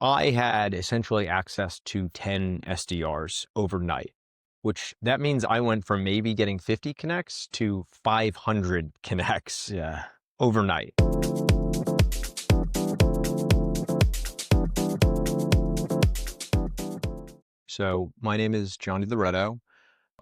I had essentially access to 10 SDRs overnight, which that means I went from maybe getting 50 connects to 500 connects overnight. So my name is John DiLoretto.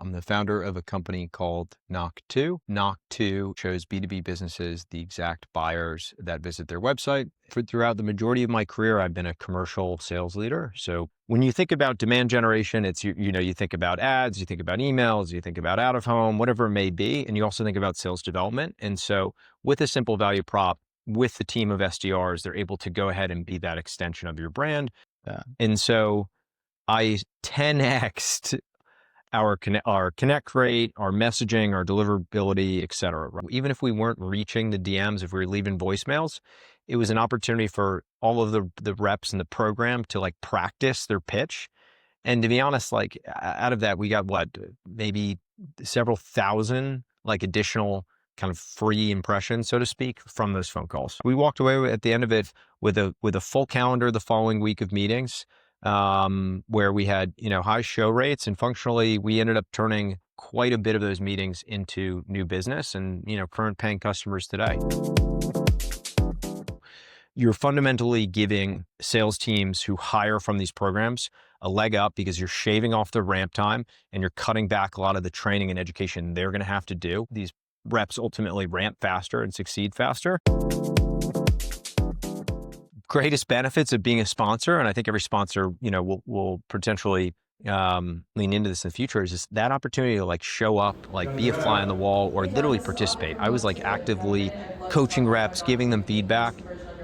I'm the founder of a company called Knock2. Knock2 shows B2B businesses the exact buyers that visit their website. Throughout the majority of my career, I've been a commercial sales leader. So when you think about demand generation, it's, you think about ads, you think about emails, you think about out of home, whatever it may be. And you also think about sales development. And so with a simple value prop, with the team of SDRs, they're able to go ahead and be that extension of your brand. And so I 10x'd our connect rate, our messaging, our deliverability, et cetera. Even if we weren't reaching the DMs, if we were leaving voicemails, it was an opportunity for all of the reps in the program to like practice their pitch. And to be honest, like out of that, we got maybe several thousand like additional kind of free impressions, so to speak, from those phone calls. We walked away at the end of it with a full calendar the following week of meetings, where we had, high show rates, and functionally we ended up turning quite a bit of those meetings into new business and, current paying customers today. You're fundamentally giving sales teams who hire from these programs a leg up because you're shaving off the ramp time and you're cutting back a lot of the training and education they're going to have to do. These reps ultimately ramp faster and succeed faster. Greatest benefits of being a sponsor, and I think every sponsor, will potentially lean into this in the future, is just that opportunity to like show up, like be a fly on the wall, or literally participate. I was like actively coaching reps, giving them feedback,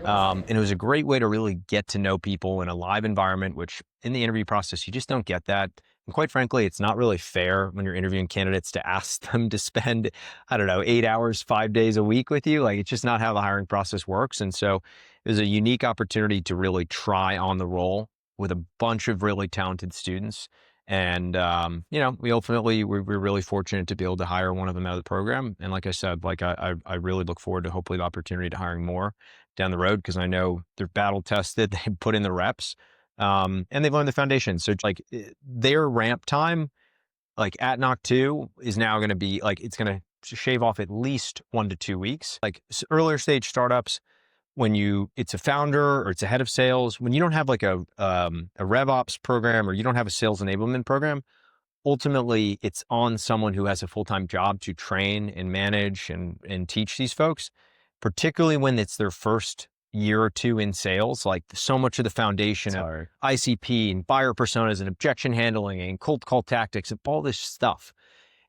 and it was a great way to really get to know people in a live environment, which in the interview process, you just don't get that. And quite frankly, it's not really fair when you're interviewing candidates to ask them to spend, 8 hours, 5 days a week with you. Like, it's just not how the hiring process works. And so it was a unique opportunity to really try on the role with a bunch of really talented students. And, we're really fortunate to be able to hire one of them out of the program. And like I said, I really look forward to hopefully the opportunity to hiring more down the road, because I know they're battle tested, they put in the reps, and they've learned the foundation. So like their ramp time, like at Knock2, is now going to be like, it's going to shave off at least 1 to 2 weeks. Like earlier stage startups, when it's a founder or it's a head of sales, when you don't have like a rev ops program, or you don't have a sales enablement program, ultimately it's on someone who has a full-time job to train and manage and teach these folks, particularly when it's their first year or two in sales. Like so much of the foundation of ICP and buyer personas and objection handling and cold call tactics and all this stuff.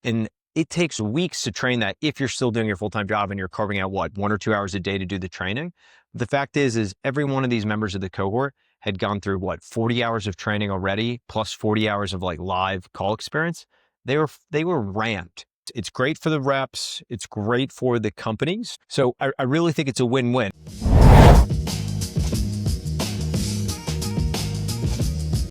And it takes weeks to train that if you're still doing your full-time job and you're carving out 1 or 2 hours a day to do the training. The fact is every one of these members of the cohort had gone through 40 hours of training already, plus 40 hours of like live call experience. They were ramped. It's great for the reps. It's great for the companies. So I really think it's a win-win.